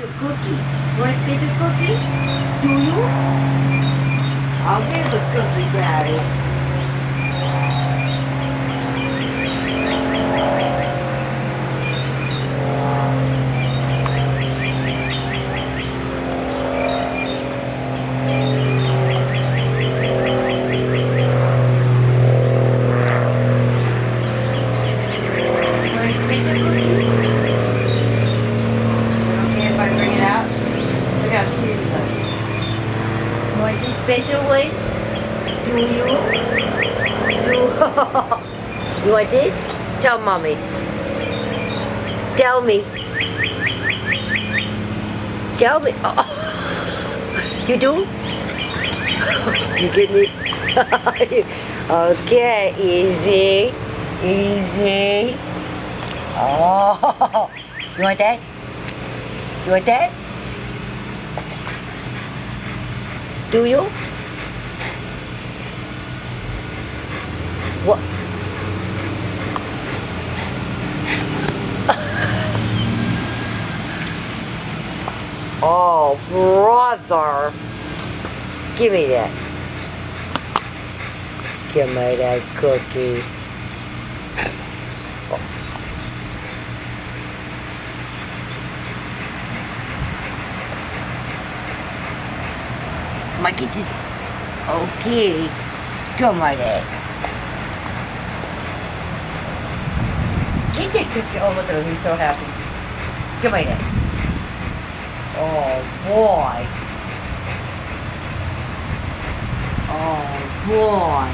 special cookie. You want a special cookie? Do you? I'll give a cookie, Daddy. Special one? Do you? Do you want this? Tell mommy. Tell me. Tell me. Oh. You do? You get me? Okay, easy. Easy. Oh. You want that? You want that? Do you? What? Oh, brother. Give me that. Give me that cookie. Oh. Might get this. Okay. Come on, Dad. Get that cookie. Oh, look at him. He's so happy. Come on, Dad. Oh, boy. Oh, boy.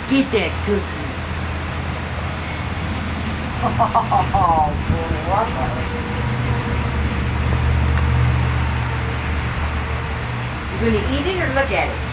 Get that cookie. Oh, boy. You gonna eat it or look at it?